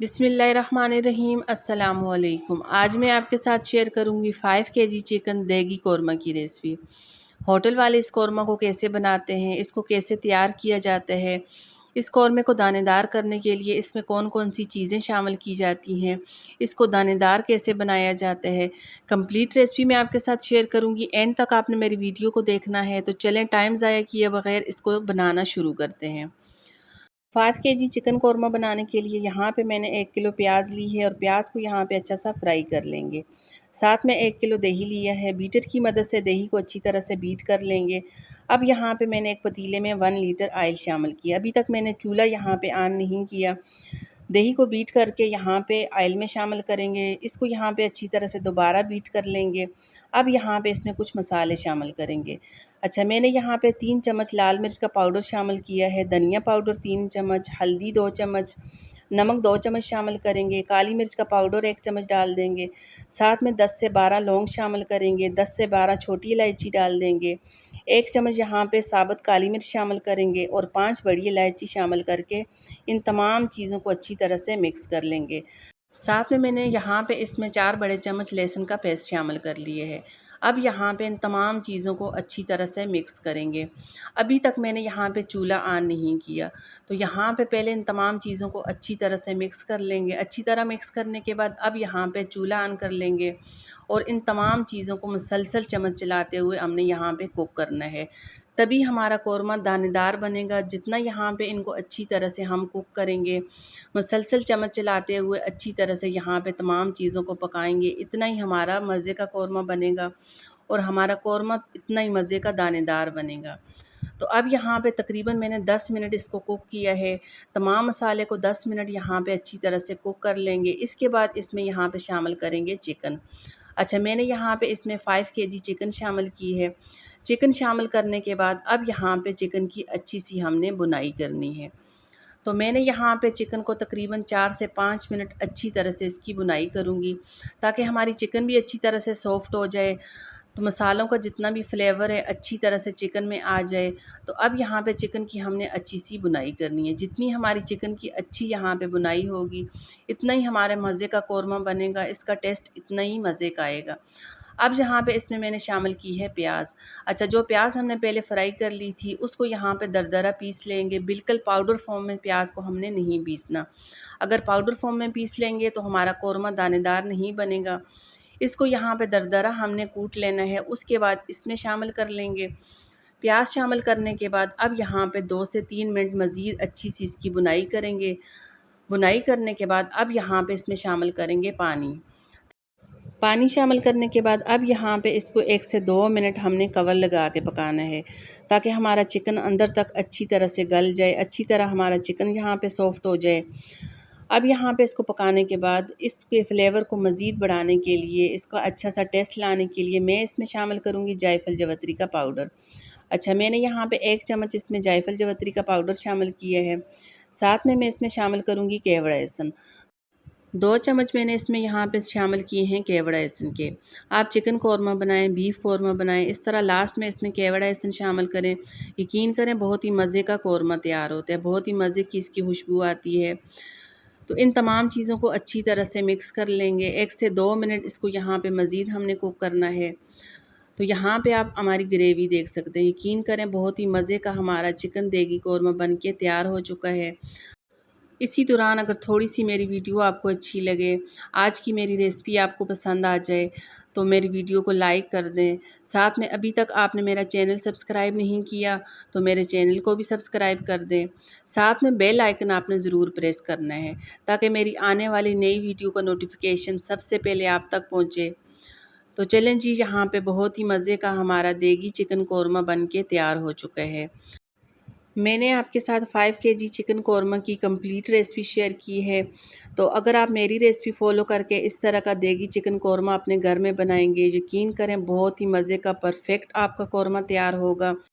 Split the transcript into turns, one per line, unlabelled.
बिस्मिल्लाहिर्रहमानिर्रहीम अस्सलामुअलैकुम। आज मैं आपके साथ शेयर करूंगी 5 केजी चिकन देगी कौरमा की रेसिपी। होटल वाले इस कौरमा को कैसे बनाते हैं, इसको कैसे तैयार किया जाता है, इस कौरमे को दानेदार करने के लिए इसमें कौन कौन सी चीज़ें शामिल की जाती हैं, इसको दानेदार कैसे बनाया जाता है, कंप्लीट रेसिपी मैं आपके साथ शेयर करूंगी। एंड तक आपने मेरी वीडियो को देखना है। तो चलें टाइम ज़ाया किए बगैर इसको बनाना शुरू करते हैं। 5 केजी चिकन कौरमा बनाने के लिए यहाँ पे मैंने 1 किलो प्याज ली है और प्याज को यहाँ पे अच्छा सा फ्राई कर लेंगे। साथ में 1 किलो दही लिया है। बीटर की मदद से दही को अच्छी तरह से बीट कर लेंगे। अब यहाँ पे मैंने एक पतीले में 1 लीटर ऑयल शामिल किया। अभी तक मैंने चूल्हा यहाँ पे ऑन नहीं किया। दही को बीट करके यहाँ पे ऑयल में शामिल करेंगे। इसको यहाँ पे अच्छी तरह से दोबारा बीट कर लेंगे। अब यहाँ पे इसमें कुछ मसाले शामिल करेंगे। अच्छा, मैंने यहाँ पे 3 चम्मच लाल मिर्च का पाउडर शामिल किया है, धनिया पाउडर 3 चम्मच, हल्दी 2 चम्मच, नमक 2 चम्मच शामिल करेंगे, काली मिर्च का पाउडर 1 चम्मच डाल देंगे। साथ में 10 से 12 लौंग शामिल करेंगे, 10 से 12 छोटी इलायची डाल देंगे। 1 चम्मच यहाँ पे साबुत काली मिर्च शामिल करेंगे और 5 बड़ी इलायची शामिल करके इन तमाम चीज़ों को अच्छी तरह से मिक्स कर लेंगे। साथ में मैंने यहाँ पे इसमें 4 बड़े चम्मच लहसुन का पेस्ट शामिल कर लिए है। अब यहाँ पे इन तमाम चीज़ों को अच्छी तरह से मिक्स करेंगे। अभी तक मैंने यहाँ पे चूल्हा ऑन नहीं किया, तो यहाँ पे पहले इन तमाम चीज़ों को अच्छी तरह से मिक्स कर लेंगे। अच्छी तरह मिक्स करने के बाद अब यहाँ पे चूल्हा ऑन कर लेंगे और इन तमाम चीज़ों को मुसलसल चम्मच चलाते हुए हमने यहाँ पे कुक करना है। तभी हमारा कौरमा दानेदार बनेगा। जितना यहाँ पे इनको अच्छी तरह से हम कुक करेंगे, मुसलसल चम्मच चलाते हुए अच्छी तरह से यहाँ पे तमाम चीज़ों को पकाएंगे, इतना ही हमारा मज़े का कौरमा बनेगा और हमारा कौरमा इतना ही मज़े का दानेदार बनेगा। तो अब यहाँ पे तकरीबन मैंने 10 मिनट इसको कुक किया है। तमाम मसाले को 10 मिनट यहाँ पे अच्छी तरह से कुक कर लेंगे। इसके बाद इसमें यहाँ पे शामिल करेंगे चिकन। अच्छा, मैंने यहाँ पे इसमें 5 केजी चिकन शामिल की है। चिकन शामिल करने के बाद अब यहाँ पे चिकन की अच्छी सी हमने बुनाई करनी है। तो मैंने यहाँ पे चिकन को तकरीबन 4 से 5 मिनट अच्छी तरह से इसकी बुनाई करूँगी, ताकि हमारी चिकन भी अच्छी तरह से सॉफ़्ट हो जाए, तो मसालों का जितना भी फ्लेवर है अच्छी तरह से चिकन में आ जाए। तो अब यहाँ पे चिकन की हमने अच्छी सी बुनाई करनी है। जितनी हमारी चिकन की अच्छी यहाँ पे बुनाई होगी, इतना ही हमारे मज़े का कौरमा बनेगा, इसका टेस्ट इतना ही मज़े का आएगा। अब यहाँ पे इसमें मैंने शामिल की है प्याज। अच्छा, जो प्याज हमने पहले फ्राई कर ली थी उसको यहाँ पे दरदरा पीस लेंगे। बिल्कुल पाउडर फॉर्म में प्याज को हमने नहीं पीसना। अगर पाउडर फॉर्म में पीस लेंगे तो हमारा कौरमा दानेदार नहीं बनेगा। इसको यहाँ पे दरदरा हमने कूट लेना है। उसके बाद इसमें शामिल कर लेंगे। प्याज शामिल करने के बाद अब यहाँ पे 2 से 3 मिनट मज़ीद अच्छी सी इसकी बुनाई करेंगे। बुनाई करने के बाद अब यहाँ पे इसमें शामिल करेंगे पानी। पानी शामिल करने के बाद अब यहाँ पे इसको 1 से 2 मिनट हमने कवर लगा के पकाना है, ताकि हमारा चिकन अंदर तक अच्छी तरह से गल जाए, अच्छी तरह हमारा चिकन यहाँ पे सॉफ़्ट हो जाए। अब यहाँ पे इसको पकाने के बाद इसके फ्लेवर को मज़ीद बढ़ाने के लिए, इसका अच्छा सा टेस्ट लाने के लिए मैं इसमें शामिल करूँगी जायफल जवतरी का पाउडर। अच्छा, मैंने यहाँ पे 1 चम्मच इसमें जायफल जवतरी का पाउडर शामिल किया है। साथ में मैं इसमें शामिल करूँगी केवड़ा लहसुन। 2 चम्मच मैंने इसमें यहाँ पे शामिल किए हैं केवड़ा लहसुन के। आप चिकन कौरमा बनाएं, बीफ कौरमा बनाएं, इस तरह लास्ट में इसमें केवड़ा लहसुन शामिल करें। यकीन करें बहुत ही मज़े का कौरमा तैयार होता है, बहुत ही मज़े की इसकी खुशबू आती है। तो इन तमाम चीज़ों को अच्छी तरह से मिक्स कर लेंगे। 1 से 2 मिनट इसको यहाँ पे मज़ीद हमने कुक करना है। तो यहाँ पे आप हमारी ग्रेवी देख सकते हैं। यकीन करें बहुत ही मज़े का हमारा चिकन देगी कौरमा बन के तैयार हो चुका है। इसी दौरान अगर थोड़ी सी मेरी वीडियो आपको अच्छी लगे, आज की मेरी रेसिपी आपको पसंद आ जाए, तो मेरी वीडियो को लाइक कर दें। साथ में अभी तक आपने मेरा चैनल सब्सक्राइब नहीं किया तो मेरे चैनल को भी सब्सक्राइब कर दें। साथ में बेल आइकन आपने ज़रूर प्रेस करना है, ताकि मेरी आने वाली नई वीडियो का नोटिफिकेशन सबसे पहले आप तक पहुँचे। तो चलें जी, यहाँ पे बहुत ही मज़े का हमारा देगी चिकन कौरमा बन के तैयार हो चुका है। मैंने आपके साथ 5 केजी चिकन कौरमा की कंप्लीट रेसिपी शेयर की है। तो अगर आप मेरी रेसिपी फॉलो करके इस तरह का देगी चिकन कौरमा अपने घर में बनाएंगे, यकीन करें बहुत ही मज़े का परफेक्ट आपका कौरमा तैयार होगा।